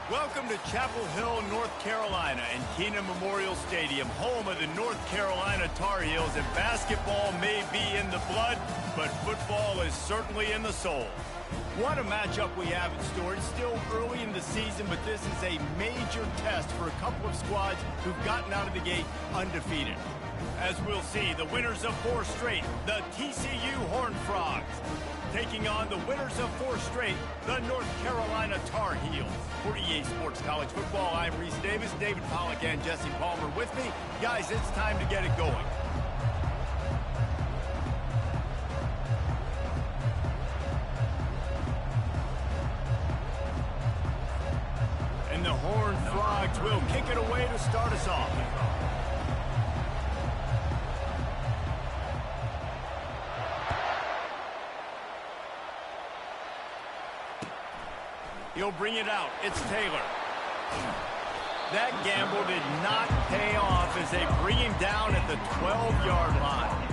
Welcome to Chapel Hill, North Carolina, and Keenan Memorial Stadium, home of the North Carolina Tar Heels. And basketball may be in the blood, but football is certainly in the soul. What a matchup we have in store. It's still early in the season, but this is a major test for a couple of squads who've gotten out of the gate undefeated. As we'll see, the winners of 4 straight, the TCU Horned Frogs, taking on the winners of 4 straight, the North Carolina Tar Heels. For EA Sports College Football, I'm Reese Davis, David Pollack, and Jesse Palmer with me. Guys, it's time to get it going. And the Horned Frogs will kick it away to start us off. He'll bring it out. It's Taylor. That gamble did not pay off as they bring him down at the 12-yard line.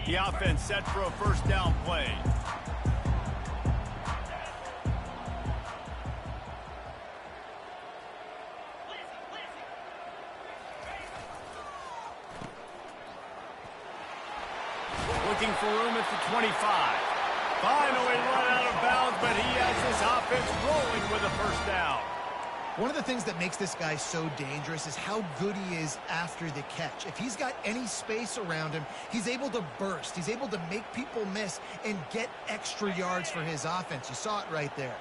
The offense set for a first down play. Looking for room at the 25. Finally run out of bounds, but he has this offense rolling with a first down. One of the things that makes this guy so dangerous is how good he is after the catch. If he's got any space around him, he's able to burst. He's able to make people miss and get extra yards for his offense. You saw it right there.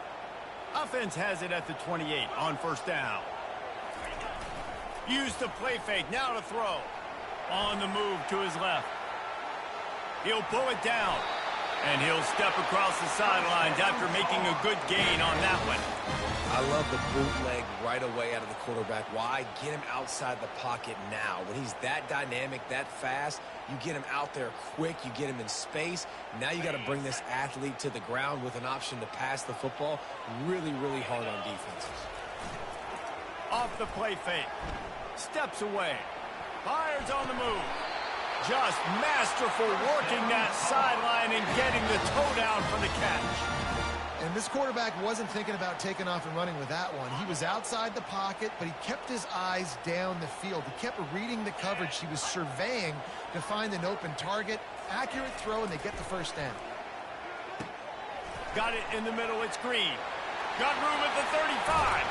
Offense has it at the 28 on first down. Use the play fake, now to throw. On the move to his left. He'll pull it down, and he'll step across the sidelines after making a good gain on that one. I love the bootleg right away out of the quarterback. Why? Get him outside the pocket now. When he's that dynamic, that fast, you get him out there quick, you get him in space. Now you got to bring this athlete to the ground with an option to pass the football. Really, really hard on defenses. Off the play fake. Steps away. Fires on the move. Just masterful working that sideline and getting the toe down for the catch. And this quarterback wasn't thinking about taking off and running with that one. He was outside the pocket, but he kept his eyes down the field. He kept reading the coverage. He was surveying to find an open target. Accurate throw, and they get the first down. Got it in the middle. It's Green. Got room at the 35.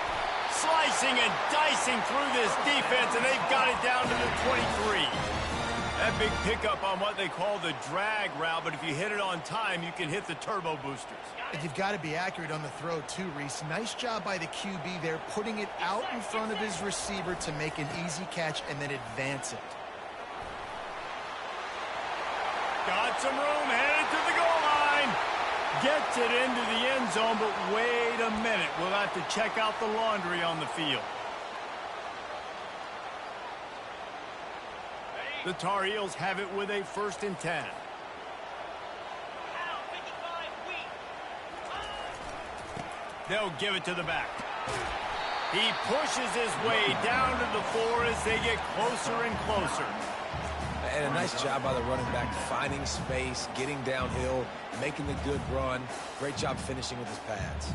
Slicing and dicing through this defense, and they've got it down to the 23. That big pickup on what they call the drag route, but if you hit it on time, you can hit the turbo boosters. And you've got to be accurate on the throw too, Reese. Nice job by the QB there, putting it out in front of his receiver to make an easy catch and then advance it. Got some room, headed to the goal line. Gets it into the end zone, but wait a minute. We'll have to check out the laundry on the field. The Tar Heels have it with a 1st and 10. They'll give it to the back. He pushes his way down to the 4 as they get closer and closer. And a nice job by the running back, finding space, getting downhill, making the good run. Great job finishing with his pads.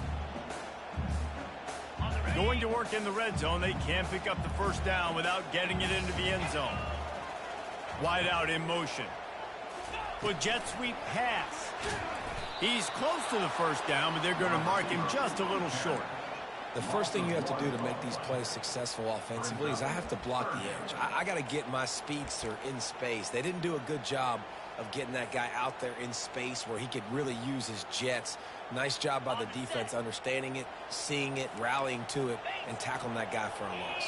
Going to work in the red zone, they can't pick up the first down without getting it into the end zone. Wide out in motion. With jet sweep pass. He's close to the first down, but they're going to mark him just a little short. The first thing you have to do to make these plays successful offensively is I have to block the edge. I got to get my speedster in space. They didn't do a good job of getting that guy out there in space where he could really use his jets. Nice job by the defense understanding it, seeing it, rallying to it, and tackling that guy for a loss.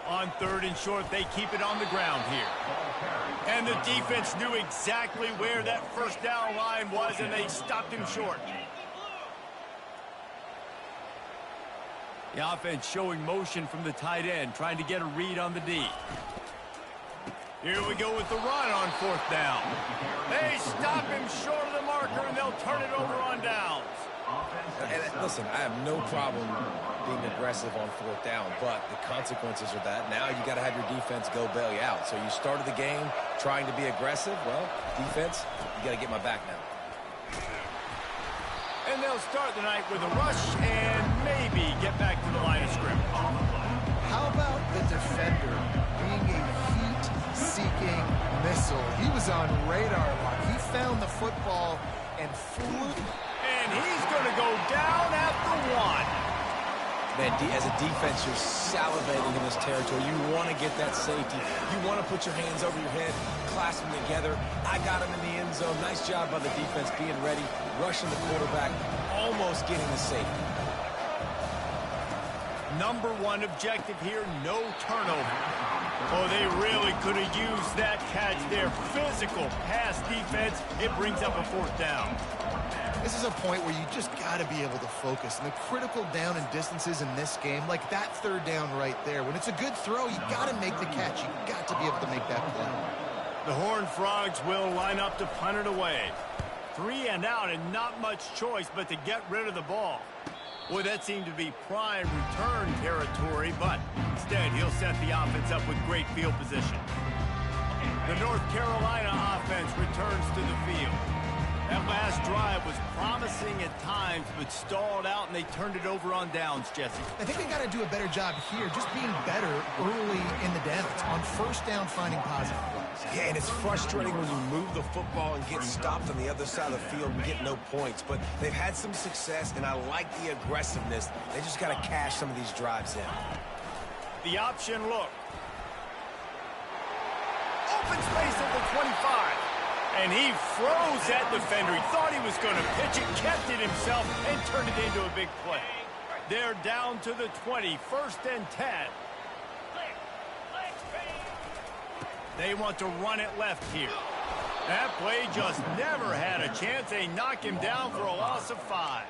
On 3rd and short, they keep it on the ground here. And the defense knew exactly where that first down line was, and they stopped him short. The offense showing motion from the tight end, trying to get a read on the D. Here we go with the run on 4th down. They stop him short of the marker, and they'll turn it over on downs. And listen, I have no problem being aggressive on fourth down, but the consequences are that now you got to have your defense go bail you out. So you started the game trying to be aggressive. Well, defense, you got to get my back now. And they'll start the night with a rush and maybe get back to the line of scrimmage. How about the defender being a heat-seeking missile? He was on radar lock. He found the football and flew. And he's going to go down at the 1. Man, as a defense, you're salivating in this territory. You want to get that safety. You want to put your hands over your head, clasp them together. I got him in the end zone. Nice job by the defense being ready, rushing the quarterback, almost getting the safety. Number one objective here, no turnover. Oh, they really could have used that catch there. Physical pass defense. It brings up a fourth down. This is a point where you just got to be able to focus. And the critical down and distances in this game, like that third down right there, when it's a good throw, you got to make the catch. You got to be able to make that play. The Horned Frogs will line up to punt it away. 3 and out and not much choice but to get rid of the ball. Boy, that seemed to be prime return territory, but instead he'll set the offense up with great field position. The North Carolina offense returns to the field. That last drive was promising at times, but stalled out, and they turned it over on downs, Jesse. I think they got to do a better job here, just being better early in the downs, on first down finding positive plays. Yeah, and it's frustrating when you move the football and get stopped on the other side of the field and get no points. But they've had some success, and I like the aggressiveness. They just got to cash some of these drives in. The option look. Open space at the 25. And he froze that defender. He thought he was going to pitch it, kept it himself, and turned it into a big play. They're down to the 20, 1st and 10. They want to run it left here. That play just never had a chance. They knock him down for a loss of 5.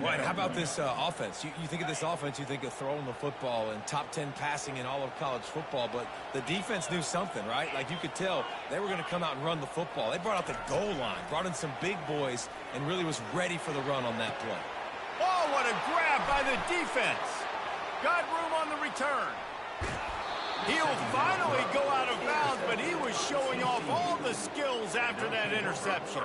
Well, and how about this offense? You think of this offense, you think of throwing the football and top 10 passing in all of college football, but the defense knew something, right? Like you could tell they were going to come out and run the football. They brought out the goal line, brought in some big boys, and really was ready for the run on that play. Oh, what a grab by the defense. Got room on the return. He'll finally go out of bounds, but he was showing off all the skills after that interception.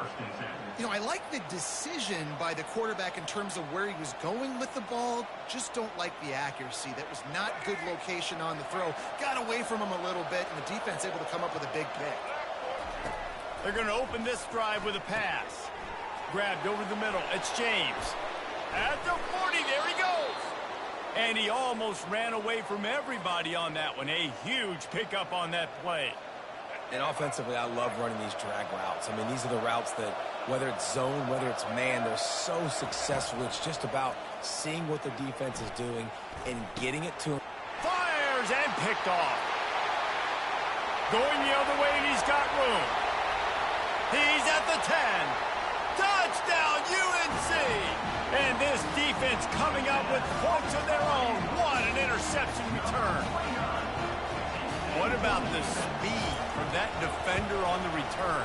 You know, I like the decision by the quarterback in terms of where he was going with the ball. Just don't like the accuracy. That was not good location on the throw. Got away from him a little bit, and the defense able to come up with a big pick. They're going to open this drive with a pass. Grabbed over the middle. It's James. At the 40, there he goes. And he almost ran away from everybody on that one. A huge pickup on that play. And offensively, I love running these drag routes. I mean, these are the routes that, whether it's zone, whether it's man, they're so successful. It's just about seeing what the defense is doing and getting it to him. Fires and picked off. Going the other way, and he's got room. He's at the 10. Touchdown, UNC! And this defense coming up with points of their own. What an interception return. What about the speed from that defender on the return?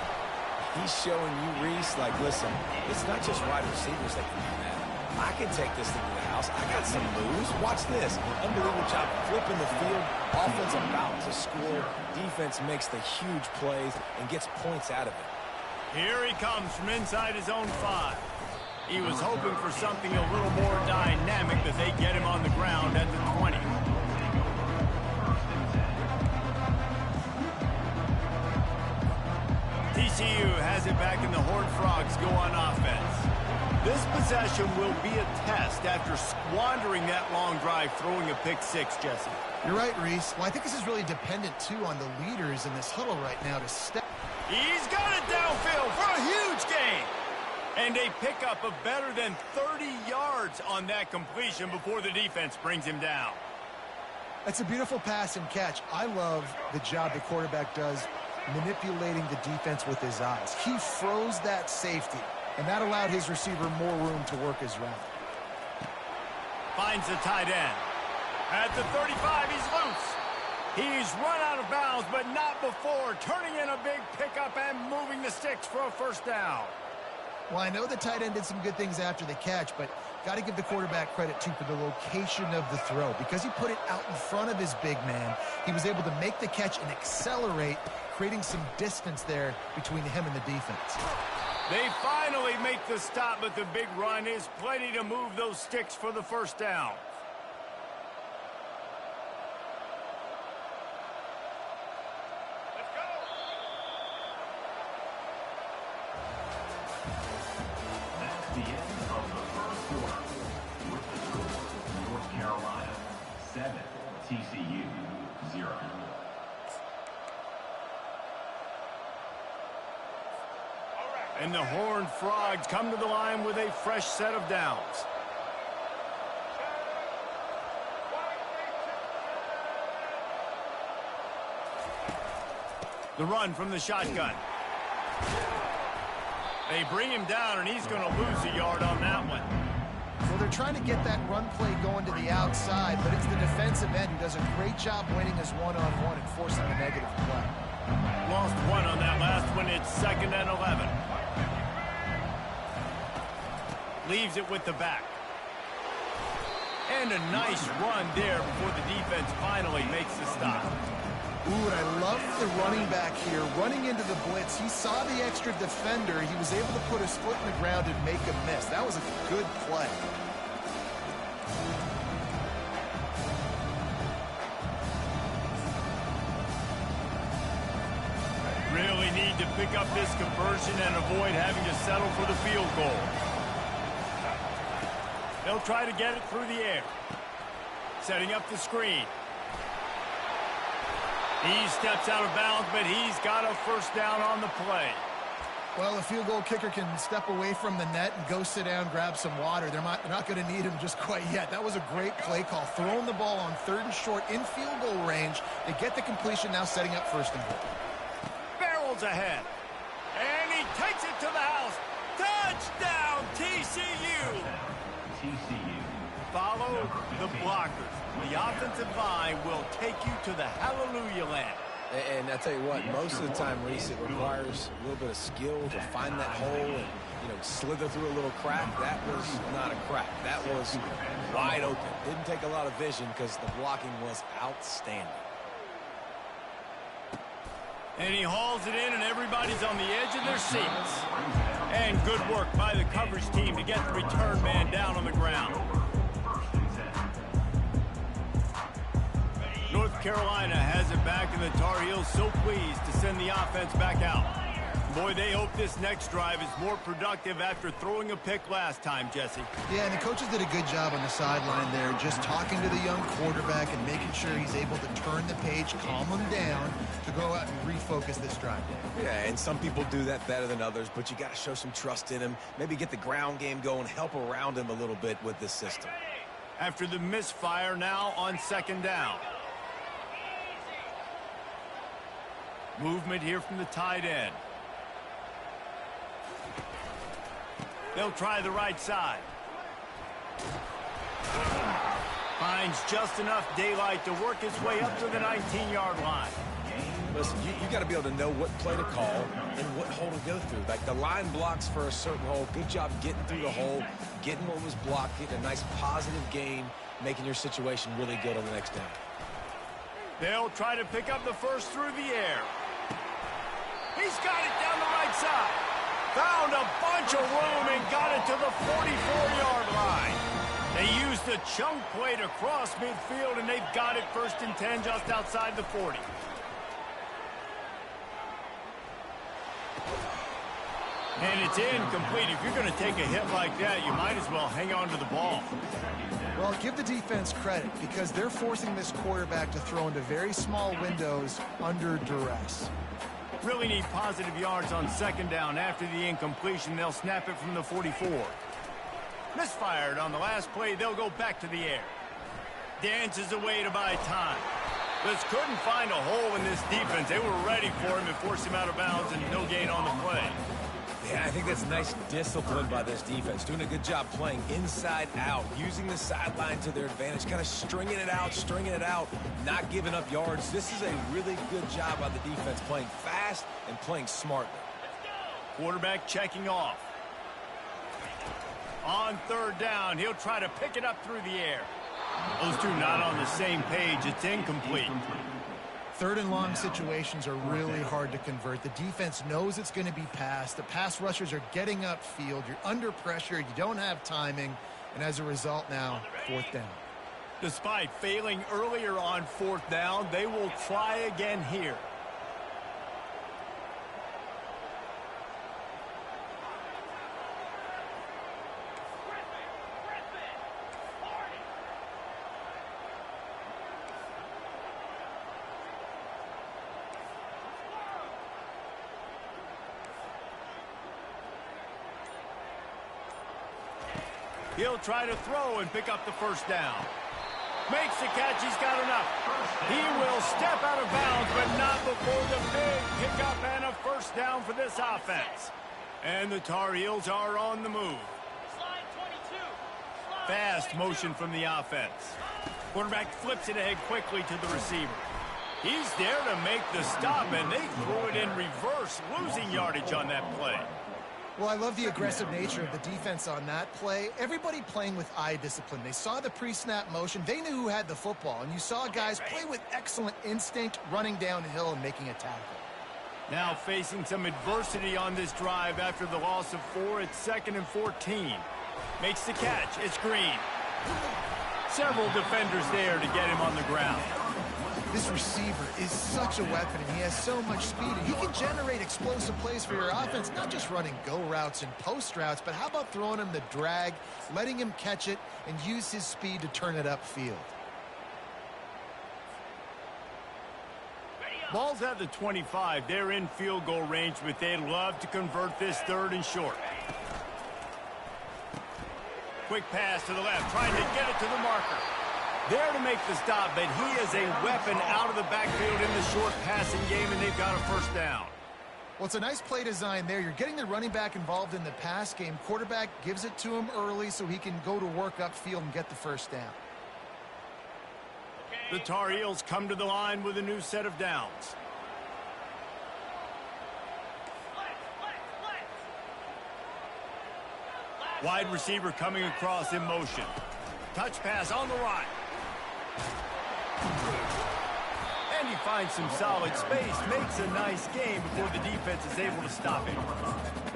He's showing you, Reese, like, listen, it's not just wide receivers that can do that. I can take this thing to the house. I got some moves. Watch this. Unbelievable job flipping the field. Offense about to score. Defense makes the huge plays and gets points out of it. Here he comes from inside his own 5. He was hoping for something a little more dynamic, that they get him on the ground at the 20. TCU has it back, and the Horned Frogs go on offense. This possession will be a test after squandering that long drive, throwing a pick 6, Jesse. You're right, Reese. Well, I think this is really dependent, too, on the leaders in this huddle right now to step. He's got it downfield for a huge gain. And a pickup of better than 30 yards on that completion before the defense brings him down. That's a beautiful pass and catch. I love the job the quarterback does manipulating the defense with his eyes. He froze that safety, and that allowed his receiver more room to work his route. Finds the tight end. At the 35, he's loose. He's run out of bounds, but not before turning in a big pickup and moving the sticks for a first down. Well, I know the tight end did some good things after the catch, but got to give the quarterback credit, too, for the location of the throw. Because he put it out in front of his big man, he was able to make the catch and accelerate, creating some distance there between him and the defense. They finally make the stop, but the big run is plenty to move those sticks for the first down. The end of the first quarter with the score: North Carolina 7, TCU 0. And the Horned Frogs come to the line with a fresh set of downs. The run from the shotgun. They bring him down, and he's going to lose a yard on that one. Well, they're trying to get that run play going to the outside, but it's the defensive end who does a great job winning his one-on-one and forcing a negative play. Lost one on that last one. It's 2nd and 11. Leaves it with the back. And a nice run there before the defense finally makes the stop. Ooh, and I love the running back here. Running into the blitz, he saw the extra defender. He was able to put his foot in the ground and make a miss. That was a good play. Really need to pick up this conversion and avoid having to settle for the field goal. They'll try to get it through the air. Setting up the screen. He steps out of bounds, but he's got a first down on the play. Well, a field goal kicker can step away from the net and go sit down, grab some water. They're not going to need him just quite yet. That was a great play call. Throwing the ball on 3rd and short in field goal range. They get the completion, now setting up 1st and goal. Barrels ahead. And he takes it to the house. Touchdown, TCU! TCU. Follow the blockers. The offensive line will take you to the hallelujah land. And I tell you what, most of the time, Reese, it requires a little bit of skill to find that hole and, slither through a little crack. That was not a crack. That was wide open. Didn't take a lot of vision because the blocking was outstanding. And he hauls it in, and everybody's on the edge of their seats. And good work by the coverage team to get the return man down on the ground. North Carolina has it back, and the Tar Heels so pleased to send the offense back out. Boy, they hope this next drive is more productive after throwing a pick last time, Jesse. Yeah, and the coaches did a good job on the sideline there, just talking to the young quarterback and making sure he's able to turn the page, calm him down, to go out and refocus this drive. Yeah, and some people do that better than others, but you got to show some trust in him. Maybe get the ground game going, help around him a little bit with this system. After the misfire, now on 2nd down. Movement here from the tight end. They'll try the right side. Finds just enough daylight to work his way up to the 19-yard line. Listen, you got to be able to know what play to call and what hole to go through. Like the line blocks for a certain hole. Good job getting through the hole, getting what was blocked, getting a nice positive gain, making your situation really good on the next down. They'll try to pick up the first through the air. He's got it down the right side. Found a bunch of room and got it to the 44-yard line. They used the chunk play to cross midfield, and they've got it 1st and 10 just outside the 40. And it's incomplete. If you're going to take a hit like that, you might as well hang on to the ball. Well, give the defense credit because they're forcing this quarterback to throw into very small windows under duress. Really need positive yards on 2nd down. After the incompletion, they'll snap it from the 44. Misfired on the last play. They'll go back to the air. Dances away to buy time. Just couldn't find a hole in this defense. They were ready for him and forced him out of bounds, and no gain on the play. Yeah, I think that's nice discipline by this defense. Doing a good job playing inside out, using the sideline to their advantage, kind of stringing it out, not giving up yards. This is a really good job by the defense, playing fast and playing smartly. Quarterback checking off. On third down, he'll try to pick it up through the air. Those two not on the same page. It's incomplete. Third and long situations are really hard to convert. The defense knows it's going to be passed. The pass rushers are getting upfield. You're under pressure. You don't have timing. And as a result now, fourth down. Despite failing earlier on fourth down, they will try again here. He'll try to throw and pick up the first down. Makes the catch. He's got enough. He will step out of bounds, but not before the big pickup and a first down for this offense. And the Tar Heels are on the move. Fast motion from the offense. Quarterback flips it ahead quickly to the receiver. He's there to make the stop, and they threw it in reverse, losing yardage on that play. Well, I love the aggressive nature of the defense on that play. Everybody playing with eye discipline. They saw the pre-snap motion. They knew who had the football. And you saw guys play with excellent instinct, running downhill and making a tackle. Now facing some adversity on this drive after the loss of 4. It's 2nd and 14. Makes the catch. It's Green. Several defenders there to get him on the ground. This receiver is such a weapon, and he has so much speed. And he can generate explosive plays for your offense, not just running go routes and post routes, but how about throwing him the drag, letting him catch it, and use his speed to turn it upfield. Ball's at the 25. They're in field goal range, but they'd love to convert this 3rd and short. Quick pass to the left, trying to get it to the marker. There to make the stop, but he is a weapon out of the backfield in the short passing game, and they've got a first down. Well, it's a nice play design there. You're getting the running back involved in the pass game. Quarterback gives it to him early so he can go to work upfield and get the first down. The Tar Heels come to the line with a new set of downs. Wide receiver coming across in motion. Touch pass on the right. And he finds some solid space, makes a nice game before the defense is able to stop him.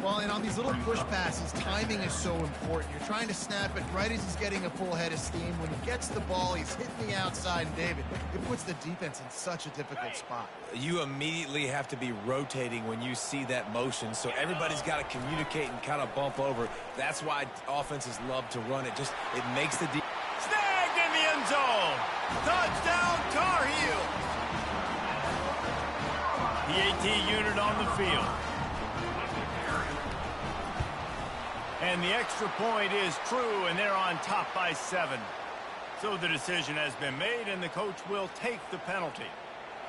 Well, and on these little push passes, timing is so important. You're trying to snap it right as he's getting a full head of steam. When he gets the ball, he's hitting the outside, and David, it puts the defense in such a difficult spot. You immediately have to be rotating when you see that motion, so everybody's got to communicate and kind of bump over. That's why offenses love to run it. It makes the snagged in the end zone. Touchdown, Tar Heels. The AT unit on the field. And the extra point is true, and they're on top by 7. So the decision has been made, and the coach will take the penalty.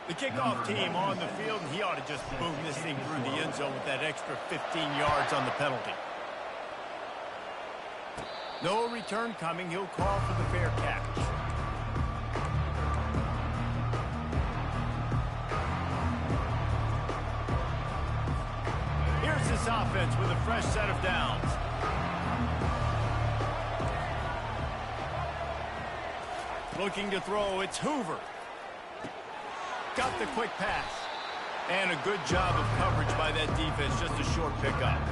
The kickoff team on the field, and he ought to just boom this thing through the end zone with that extra 15 yards on the penalty. No return coming. He'll call for the fair catch. Here's this offense with a fresh set of downs. Looking to throw, it's Hoover. Got the quick pass. And a good job of coverage by that defense, just a short pickup.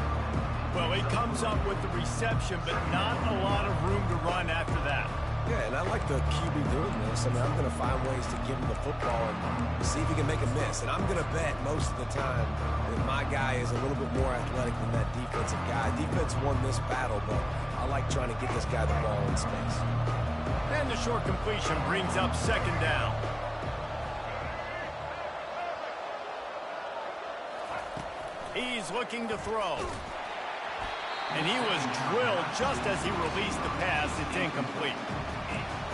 Well, he comes up with the reception, but not a lot of room to run after that. Yeah, and I like the QB doing this. I mean, I'm going to find ways to give him the football and see if he can make a miss. And I'm going to bet most of the time that my guy is a little bit more athletic than that defensive guy. Defense won this battle, but I like trying to get this guy the ball in space. And the short completion brings up 2nd down. He's looking to throw. And he was drilled just as he released the pass. It's incomplete.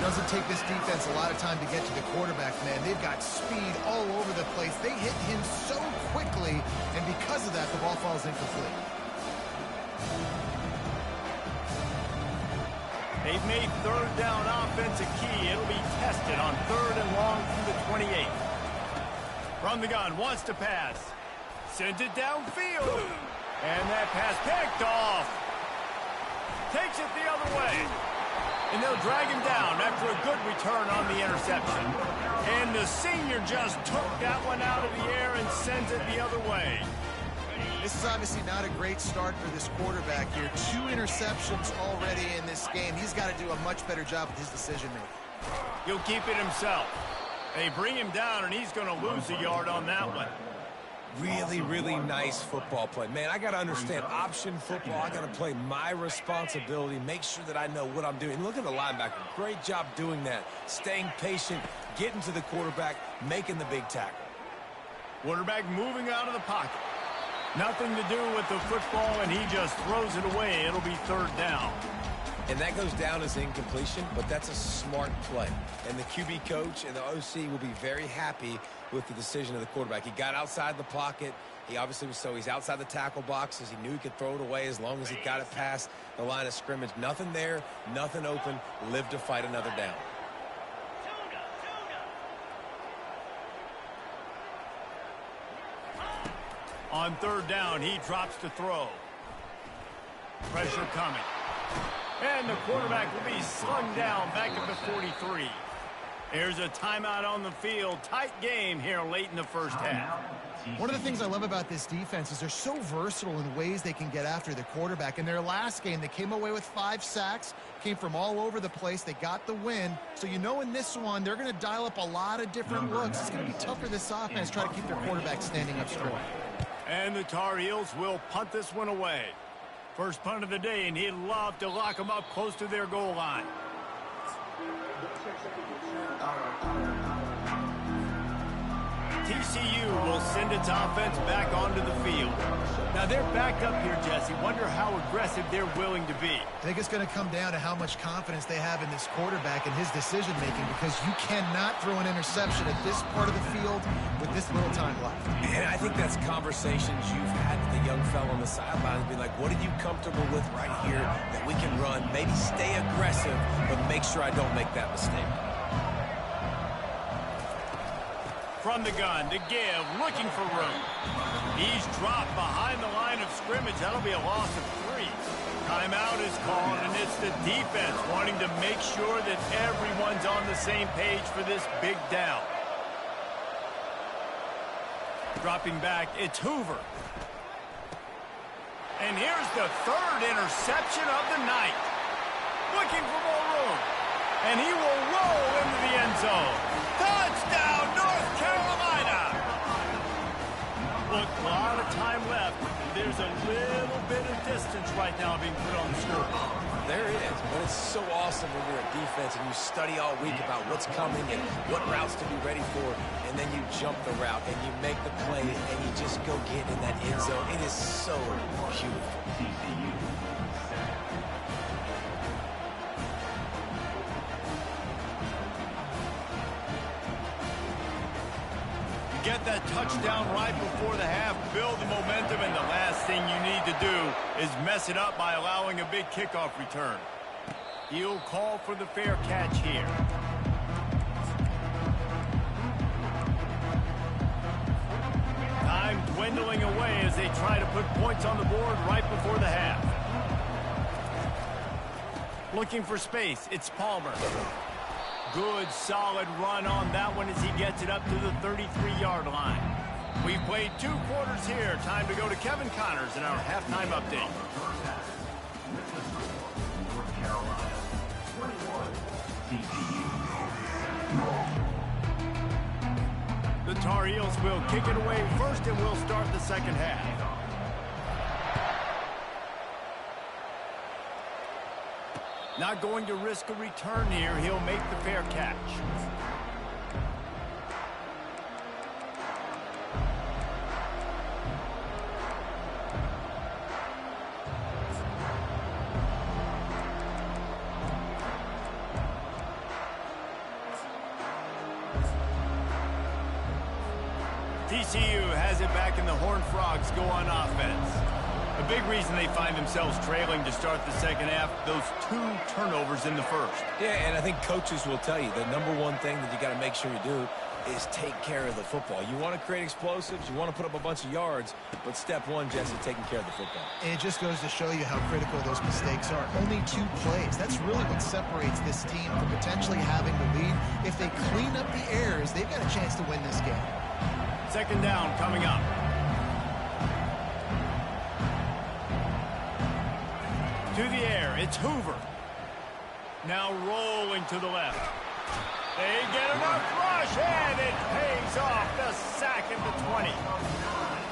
Doesn't take this defense a lot of time to get to the quarterback, man. They've got speed all over the place. They hit him so quickly, and because of that, the ball falls incomplete. They've made 3rd down offense a key. It'll be tested on 3rd and long through the 28. From the gun, wants to pass. Sends it downfield. And that pass picked off. takes it the other way. And they'll drag him down after a good return on the interception. And the senior just took that one out of the air and sends it the other way. This is obviously not a great start for this quarterback here. 2 interceptions already in this game. He's got to do a much better job with his decision-making. He'll keep it himself. They bring him down, and he's going to lose a yard on that one. Really, really nice football play. Man, I got to understand option football. I got to play my responsibility, make sure that I know what I'm doing. Look at the linebacker. Great job doing that. Staying patient, getting to the quarterback, making the big tackle. Quarterback moving out of the pocket. Nothing to do with the football, and he just throws it away. It'll be 3rd down. And that goes down as incompletion, but that's a smart play. And the QB coach and the OC will be very happy with the decision of the quarterback. He got outside the pocket. He obviously was he's outside the tackle boxes. He knew he could throw it away as long as he got it past the line of scrimmage. Nothing there, nothing open. Live to fight another down. On 3rd down, he drops to throw. Pressure coming. And the quarterback will be slung down back at the 43. There's a timeout on the field. Tight game here late in the first half. One of the things I love about this defense is they're so versatile in ways they can get after the quarterback. In their last game, they came away with 5 sacks, came from all over the place. They got the win. So you know in this one, they're going to dial up a lot of different looks. It's going to be tough for this offense to try to keep their quarterback standing up strong. And the Tar Heels will punt this one away. First punt of the day, and he'd love to lock them up close to their goal line. TCU will send its offense back onto the field. Now they're backed up here, Jesse. Wonder how aggressive they're willing to be. I think it's going to come down to how much confidence they have in this quarterback and his decision-making, because you cannot throw an interception at this part of the field with this little time left. And I think that's conversations you've had with the young fellow on the sideline. Be like, what are you comfortable with right here that we can run? Maybe stay aggressive, but make sure I don't make that mistake. From the gun to give, looking for room. He's dropped behind the line of scrimmage. That'll be a loss of 3. Timeout is called, and it's the defense wanting to make sure that everyone's on the same page for this big down. Dropping back, it's Hoover. And here's the 3rd interception of the night. Looking for more room. And he will roll into the end zone. Touchdown, North Carolina! Look, a lot of time left. There's a little bit of distance right now being put on the scoreboard. There is, but it's so awesome when you're a defense and you study all week about what's coming and what routes to be ready for, and then you jump the route and you make the play and you just go get in that end zone. It is so beautiful. TCU 7. Get that touchdown right before the half, build the momentum, and the last thing you need to do is mess it up by allowing a big kickoff return. He'll call for the fair catch here. Time dwindling away as they try to put points on the board right before the half. Looking for space, it's Palmer. Good, solid run on that one as he gets it up to the 33-yard line. We've played 2 quarters here. Time to go to Kevin Connors in our halftime update. North Carolina 21. TCU. The Tar Heels will kick it away first, and we'll start the second half. Not going to risk a return here. He'll make the fair catch. TCU has it back, and the Horned Frogs go on offense. A big reason they find themselves trailing to start the second half, those 2 turnovers in the first. Yeah, and I think coaches will tell you the number one thing that you got to make sure you do is take care of the football. You want to create explosives, you want to put up a bunch of yards, but step one, Jesse, taking care of the football. And it just goes to show you how critical those mistakes are. Only 2 plays. That's really what separates this team from potentially having the lead. If they clean up the errors, they've got a chance to win this game. Second down coming up. To the air, it's Hoover. Now rolling to the left. They get enough rush, and it pays off. The sack at the 20.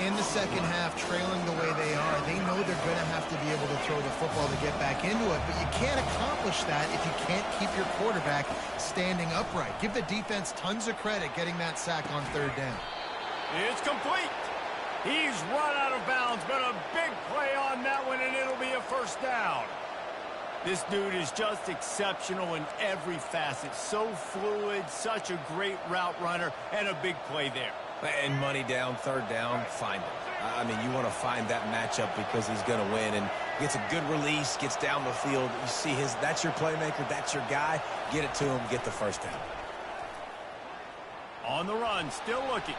In the second half, trailing the way they are, they know they're going to have to be able to throw the football to get back into it, but you can't accomplish that if you can't keep your quarterback standing upright. Give the defense tons of credit getting that sack on third down. It's complete. He's run out of bounds, but a big play on that one, and it'll be a first down. This dude is just exceptional in every facet. So fluid, such a great route runner, and a big play there. And money down, third down, find him. I mean, you want to find that matchup because he's going to win, and gets a good release, gets down the field. You see that's your playmaker, that's your guy. Get it to him, get the first down. On the run, still looking.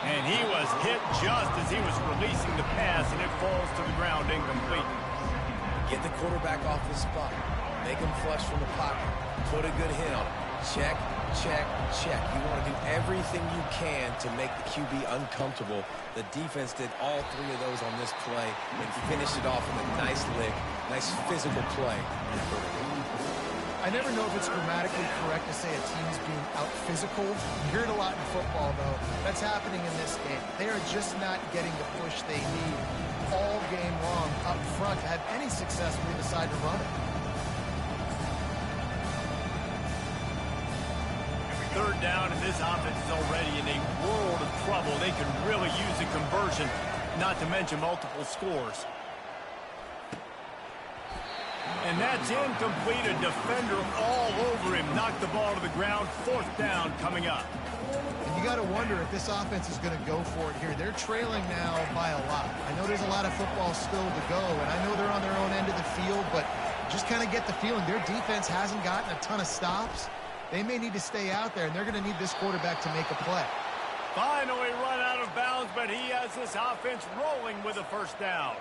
And he was hit just as he was releasing the pass, and it falls to the ground incomplete. Get the quarterback off his spot. Make him flush from the pocket. Put a good hit on him. Check, check, check. You want to do everything you can to make the QB uncomfortable. The defense did all 3 of those on this play and finished it off with a nice lick, nice physical play. I never know if it's grammatically correct to say a team's being out-physical. You hear it a lot in football, though. That's happening in this game. They are just not getting the push they need all game long up front to have any success when they decide to run it. Third down, and this offense is already in a world of trouble. They could really use a conversion, not to mention multiple scores. And that's incomplete. A defender all over him. Knocked the ball to the ground. Fourth down coming up. And you got to wonder if this offense is going to go for it here. They're trailing now by a lot. I know there's a lot of football still to go, and I know they're on their own end of the field, but just kind of get the feeling their defense hasn't gotten a ton of stops. They may need to stay out there, and they're going to need this quarterback to make a play. Finally run out of bounds, but he has this offense rolling with a first down.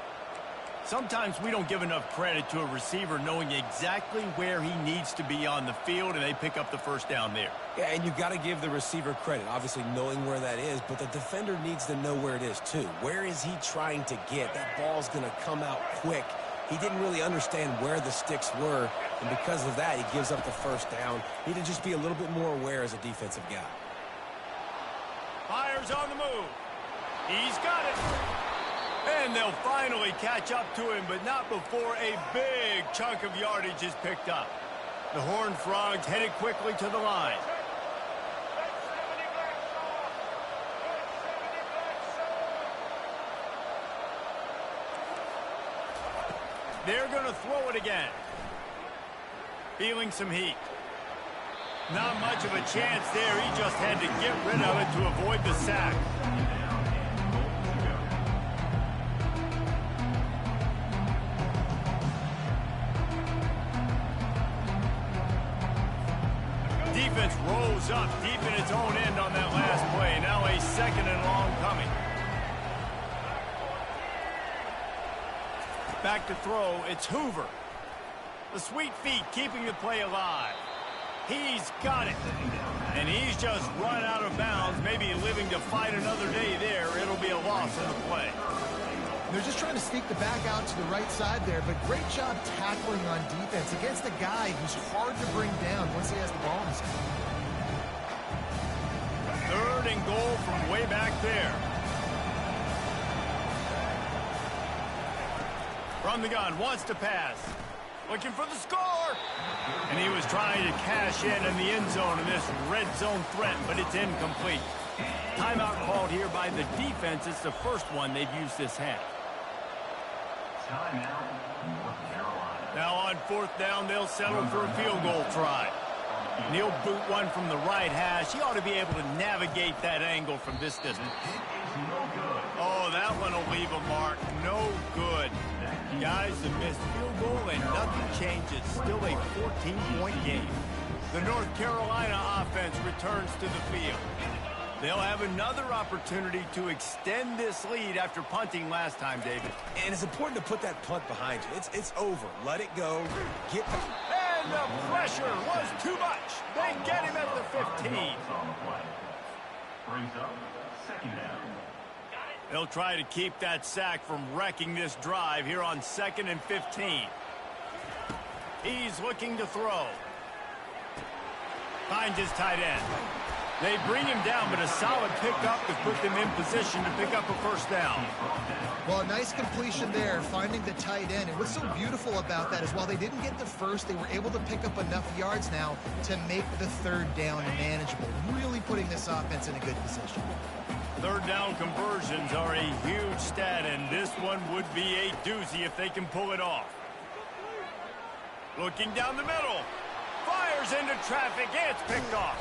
Sometimes we don't give enough credit to a receiver knowing exactly where he needs to be on the field, and they pick up the first down there. Yeah, and you've got to give the receiver credit, obviously knowing where that is, but the defender needs to know where it is too. Where is he trying to get? That ball's going to come out quick. He didn't really understand where the sticks were, and because of that, he gives up the first down. Need to just be a little bit more aware as a defensive guy. Fires on the move. He's got it. And they'll finally catch up to him, but not before a big chunk of yardage is picked up. The Horned Frogs headed quickly to the line. They're going to throw it again. Feeling some heat. Not much of a chance there. He just had to get rid of it to avoid the sack. Defense rolls up deep in its own end on that last play. Now a second and long coming. Back to throw, it's Hoover. The sweet feet keeping the play alive. He's got it. And he's just run out of bounds, maybe living to fight another day there. It'll be a loss in the play. They're just trying to sneak the back out to the right side there, but great job tackling on defense against a guy who's hard to bring down once he has the ball in his hand. Third and goal from way back there. From the gun, wants to pass. Looking for the score. And he was trying to cash in the end zone in this red zone threat, but it's incomplete. Timeout called here by the defense. It's the first one they've used this half. Timeout, North Carolina. Now on fourth down, they'll settle for a field goal try. And he'll boot one from the right hash. He ought to be able to navigate that angle from this distance. Oh, that one will leave a mark. No good. Guys, a missed field goal and nothing changes. Still a 14-point game. The North Carolina offense returns to the field. They'll have another opportunity to extend this lead after punting last time, David. And it's important to put that punt behind you. It's over. Let it go. Get back. And the pressure was too much. They get him at the 15. Brings up second down. They'll try to keep that sack from wrecking this drive here on 2nd and 15. He's looking to throw. Finds his tight end. They bring him down, but a solid pickup to put them in position to pick up a first down. Well, a nice completion there, finding the tight end. And what's so beautiful about that is while they didn't get the first, they were able to pick up enough yards now to make the third down manageable, really putting this offense in a good position. Third down conversions are a huge stat, and this one would be a doozy if they can pull it off. Looking down the middle. Fires into traffic. It's picked off.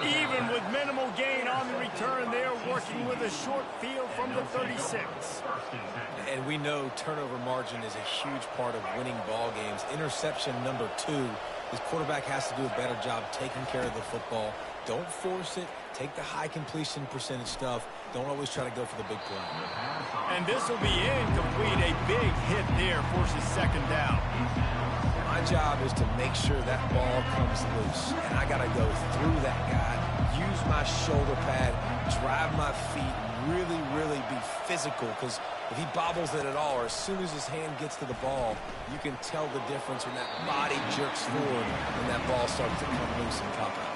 Even with minimal gain on the return, they're working with a short field from the 36. And we know turnover margin is a huge part of winning ball games. Interception number 2. His quarterback has to do a better job taking care of the football. Don't force it. Take the high completion percentage stuff. Don't always try to go for the big play. And this will be incomplete. A big hit there forces second down. My job is to make sure that ball comes loose. And I got to go through that guy, use my shoulder pad, drive my feet, really, really be physical. Because if he bobbles it at all, or as soon as his hand gets to the ball, you can tell the difference when that body jerks forward and that ball starts to come loose and pop out.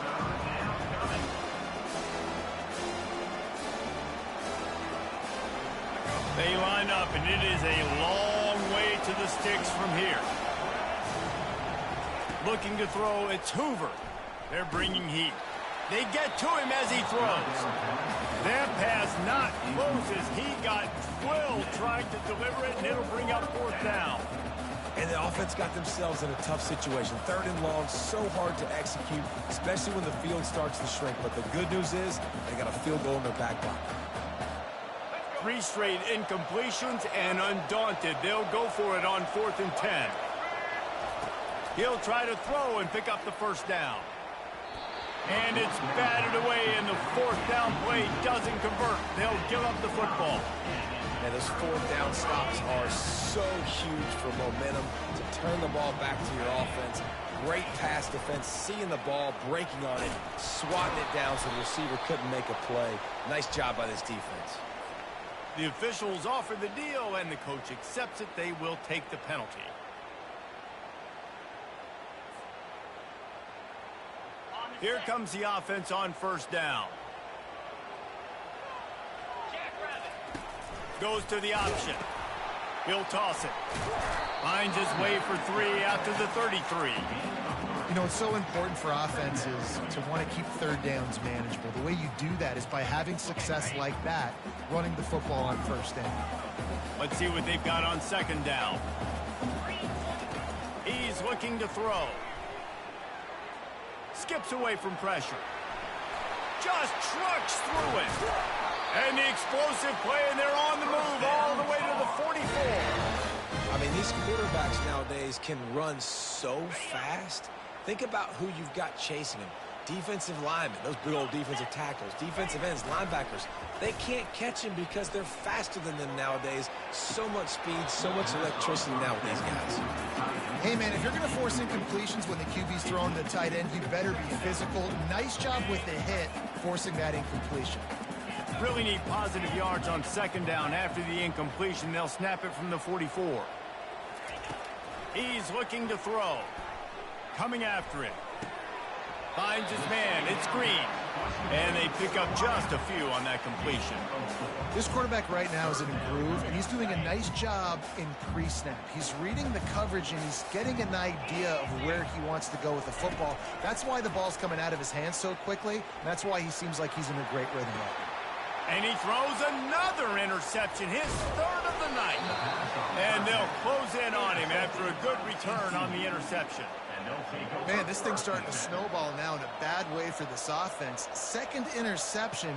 They line up, and it is a long way to the sticks from here. Looking to throw, it's Hoover. They're bringing heat. They get to him as he throws. That pass not close as he got drilled trying to deliver it, and it'll bring up fourth down. And the offense got themselves in a tough situation. Third and long, so hard to execute, especially when the field starts to shrink. But the good news is they got a field goal in their back pocket. 3 straight incompletions, and undaunted, they'll go for it on 4th and 10. He'll try to throw and pick up the first down. And it's batted away, and the 4th down play doesn't convert. They'll give up the football. And those 4th down stops are so huge for momentum to turn the ball back to your offense. Great pass defense, seeing the ball, breaking on it, swatting it down so the receiver couldn't make a play. Nice job by this defense. The officials offer the deal, and the coach accepts it. They will take the penalty. Here comes the offense on first down. Goes to the option. He'll toss it. Finds his way for 3 out to the 33. You know, it's so important for offenses to want to keep third downs manageable. The way you do that is by having success like that, running the football on first down. Let's see what they've got on second down. He's looking to throw. Skips away from pressure. Just trucks through it. And the explosive play, and they're on the move all the way to the 44. I mean, these quarterbacks nowadays can run so fast. Think about who you've got chasing them. Defensive linemen, those big old defensive tackles, defensive ends, linebackers. They can't catch him because they're faster than them nowadays. So much speed, so much electricity now with these guys. Hey, man, if you're going to force incompletions when the QB's throwing the tight end, you better be physical. Nice job with the hit, forcing that incompletion. Really need positive yards on second down. After the incompletion, they'll snap it from the 44. He's looking to throw. Coming after it. Finds his man. It's Green. And they pick up just a few on that completion. This quarterback right now is in a groove, and he's doing a nice job in pre-snap. He's reading the coverage, and he's getting an idea of where he wants to go with the football. That's why the ball's coming out of his hands so quickly, and that's why he seems like he's in a great rhythm right now. And he throws another interception, his 3rd of the night. And they'll close in on him after a good return on the interception. Man, this thing's starting to snowball now in a bad way for this offense. 2nd interception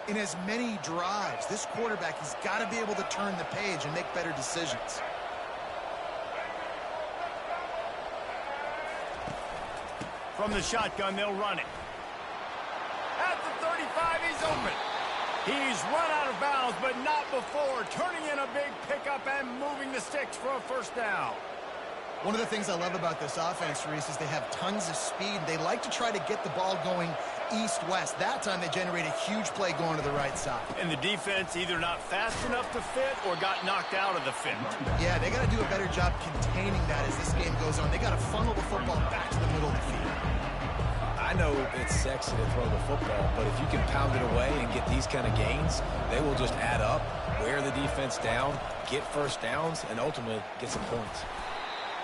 in as many drives. This quarterback, he's got to be able to turn the page and make better decisions. From the shotgun, they'll run it. At the 35, he's open. He's run out of bounds, but not before turning in a big pickup and moving the sticks for a first down. One of the things I love about this offense, Reese, is they have tons of speed. They like to try to get the ball going east-west. That time they generate a huge play going to the right side. And the defense either not fast enough to fit or got knocked out of the fit. Yeah, they got to do a better job containing that as this game goes on. They got to funnel the football back to the middle of the field. I know it's sexy to throw the football, but if you can pound it away and get these kind of gains, they will just add up, wear the defense down, get first downs, and ultimately get some points.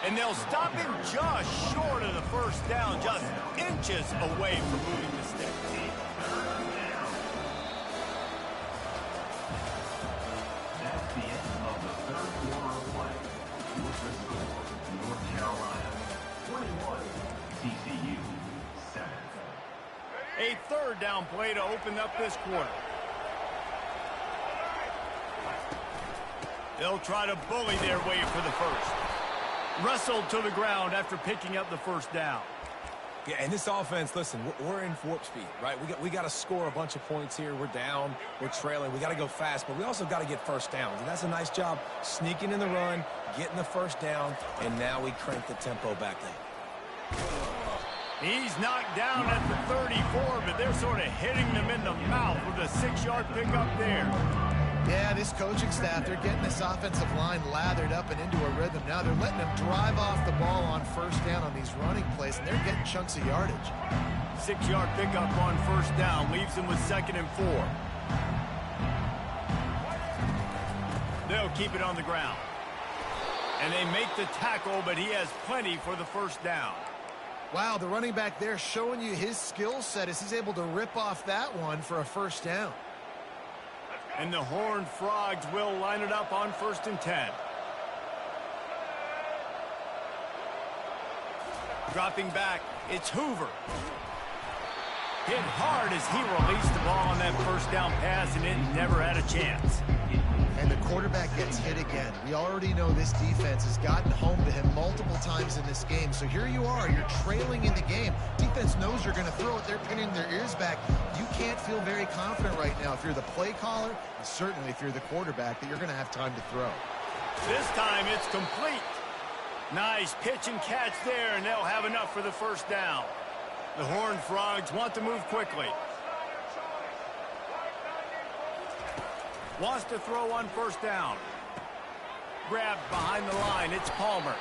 And they'll stop him just short of the first down, just inches away from moving the stick. That's the end of the third quarter of play. With the score, North Carolina 21, TCU 7. A third down play to open up this quarter. They'll try to bully their way for the first. Wrestled to the ground after picking up the first down. Yeah, and this offense, listen, we're in warp speed, right? We got to score a bunch of points here. We're down. We're trailing. We got to go fast, but we also got to get first downs. And that's a nice job sneaking in the run, getting the first down, and now we crank the tempo back up. He's knocked down at the 34, but they're sort of hitting them in the mouth with a 6-yard pickup there. Yeah, this coaching staff, they're getting this offensive line lathered up and into a rhythm. Now they're letting them drive off the ball on first down on these running plays, and they're getting chunks of yardage. 6-yard pickup on first down leaves them with 2nd and 4. They'll keep it on the ground. And they make the tackle, but he has plenty for the first down. Wow, the running back there showing you his skill set as he's able to rip off that one for a first down. And the Horned Frogs will line it up on 1st and 10. Dropping back, it's Hoover. Hit hard as he released the ball on that first down pass, and it never had a chance. And the quarterback gets hit again. We already know this defense has gotten home to him multiple times in this game. So here you are, you're trailing in the game. Defense knows you're going to throw it. They're pinning their ears back. You can't feel very confident right now if you're the play caller, and certainly if you're the quarterback, that you're going to have time to throw. This time it's complete. Nice pitch and catch there, and they'll have enough for the first down. The Horned Frogs want to move quickly. Wants to throw on first down. Grabbed behind the line. It's Palmer.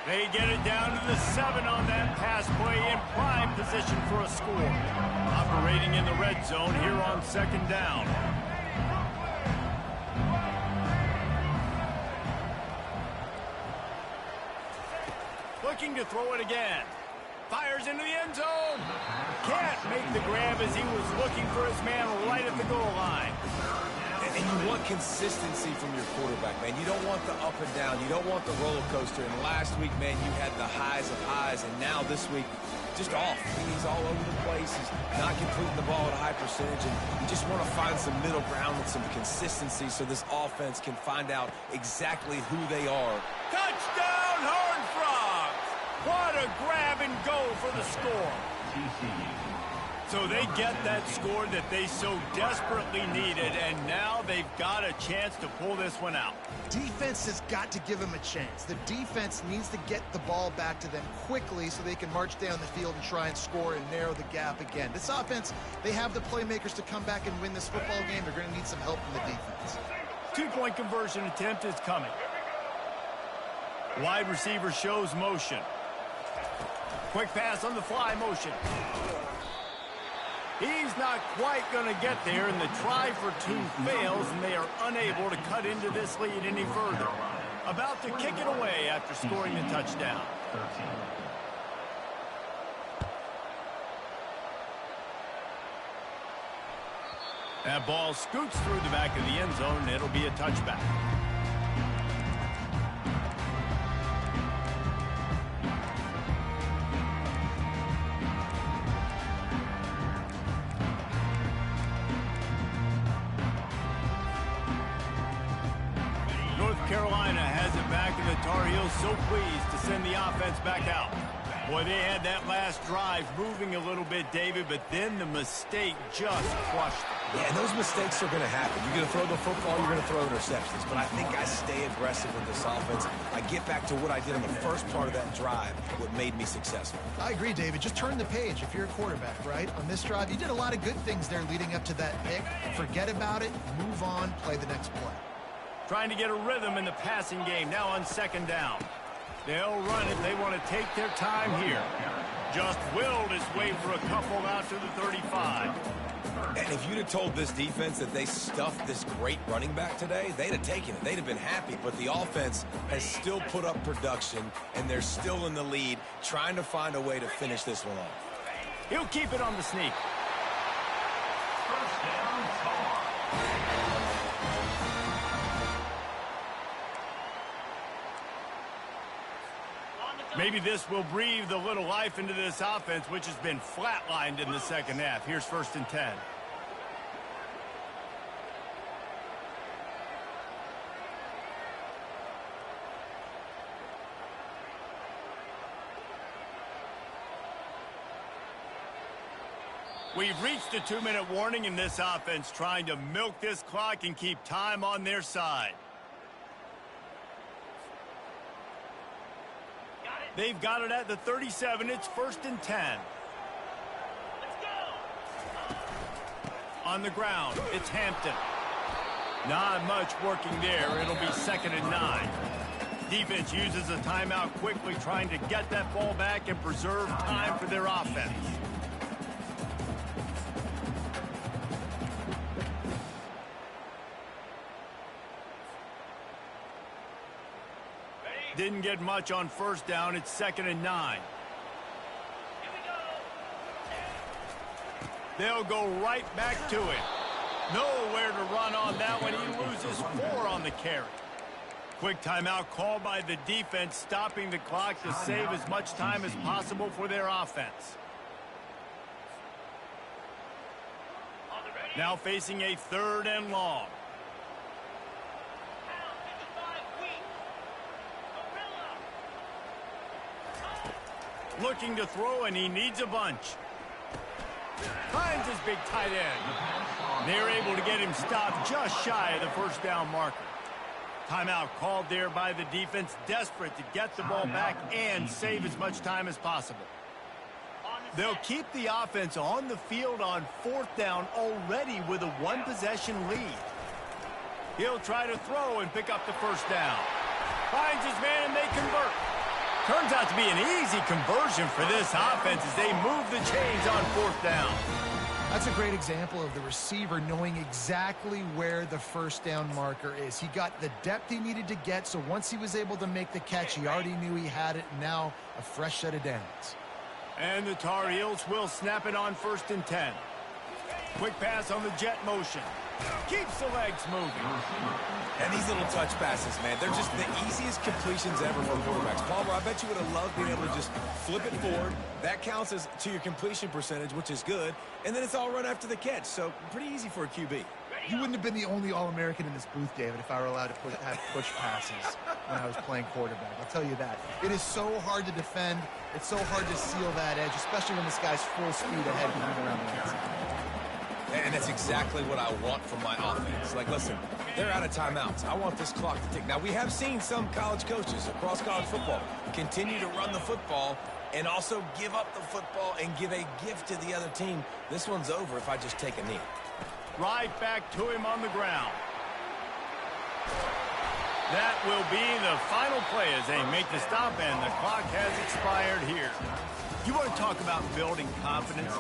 They get it down to the 7 on that pass play in prime position for a score. Operating in the red zone here on 2nd down. Looking to throw it again. Fires into the end zone. Can't make the grab as he was looking for his man right at the goal line. And you want consistency from your quarterback, man. You don't want the up and down. You don't want the roller coaster. And last week, man, you had the highs of highs. And now this week, just off. He's all over the place. He's not completing the ball at a high percentage. And you just want to find some middle ground with some consistency so this offense can find out exactly who they are. Touchdown, Horned Frogs! What a grab and go for the score. So they get that score that they so desperately needed, and now they've got a chance to pull this one out. Defense has got to give them a chance. The defense needs to get the ball back to them quickly so they can march down the field and try and score and narrow the gap again. This offense, they have the playmakers to come back and win this football game. They're going to need some help from the defense. 2-point conversion attempt is coming. Wide receiver shows motion. Quick pass on the fly motion. He's not quite going to get there, and the try for 2 fails, and they are unable to cut into this lead any further. About to kick it away after scoring the touchdown. That ball scoots through the back of the end zone, and it'll be a touchback. Carolina has it back, and the Tar Heels so pleased to send the offense back out. Boy, they had that last drive moving a little bit, David, but then the mistake just crushed them. Yeah, and those mistakes are going to happen. You're going to throw the football, you're going to throw interceptions. But I think I stay aggressive with this offense. I get back to what I did in the first part of that drive, what made me successful. I agree, David. Just turn the page if you're a quarterback, right? On this drive, you did a lot of good things there leading up to that pick. Forget about it, move on, play the next play. Trying to get a rhythm in the passing game now on second down. They'll run it. They want to take their time here. Just willed his way for a couple out to the 35. And if you'd have told this defense that they stuffed this great running back today, they'd have taken it. They'd have been happy. But the offense has still put up production, and they're still in the lead, trying to find a way to finish this one off. He'll keep it on the sneak. First down, Tar. Maybe this will breathe a little life into this offense, which has been flatlined in the second half. Here's 1st and 10. We've reached a 2-minute warning in this offense, trying to milk this clock and keep time on their side. They've got it at the 37. It's 1st and 10. Let's go. On the ground, it's Hampton. Not much working there. It'll be 2nd and 9. Defense uses a timeout quickly, trying to get that ball back and preserve time for their offense. Didn't get much on 1st down. It's 2nd and 9. They'll go right back to it. Nowhere to run on that one. He loses 4 on the carry. Quick timeout called by the defense, stopping the clock to save as much time as possible for their offense. Now facing a 3rd and long. Looking to throw, and he needs a bunch. Finds his big tight end. They're able to get him stopped just shy of the 1st down marker. Timeout called there by the defense, desperate to get the ball back and save as much time as possible. They'll keep the offense on the field on 4th down already with a 1-possession lead. He'll try to throw and pick up the 1st down. Finds his man, and they convert. Turns out to be an easy conversion for this offense as they move the chains on 4th down. That's a great example of the receiver knowing exactly where the 1st down marker is. He got the depth he needed to get, so once he was able to make the catch, he already knew he had it. Now a fresh set of downs. And the Tar Heels will snap it on 1st and 10. Quick pass on the jet motion. Keeps the legs moving. And these little touch passes, man, they're just the easiest completions ever for quarterbacks. Palmer, I bet you would have loved being able to just flip it forward. That counts as to your completion percentage, which is good. And then it's all run after the catch, so pretty easy for a QB. You wouldn't have been the only All-American in this booth, David, if I were allowed to have push passes when I was playing quarterback. I'll tell you that. It is so hard to defend. It's so hard to seal that edge, especially when this guy's full speed ahead coming around the outside. And that's exactly what I want from my offense. Like, listen, they're out of timeouts. I want this clock to tick. Now, we have seen some college coaches across college football continue to run the football and also give up the football and give a gift to the other team. This one's over if I just take a knee. Right back to him on the ground. That will be the final play as they make the stop, and the clock has expired here. You want to talk about building confidence?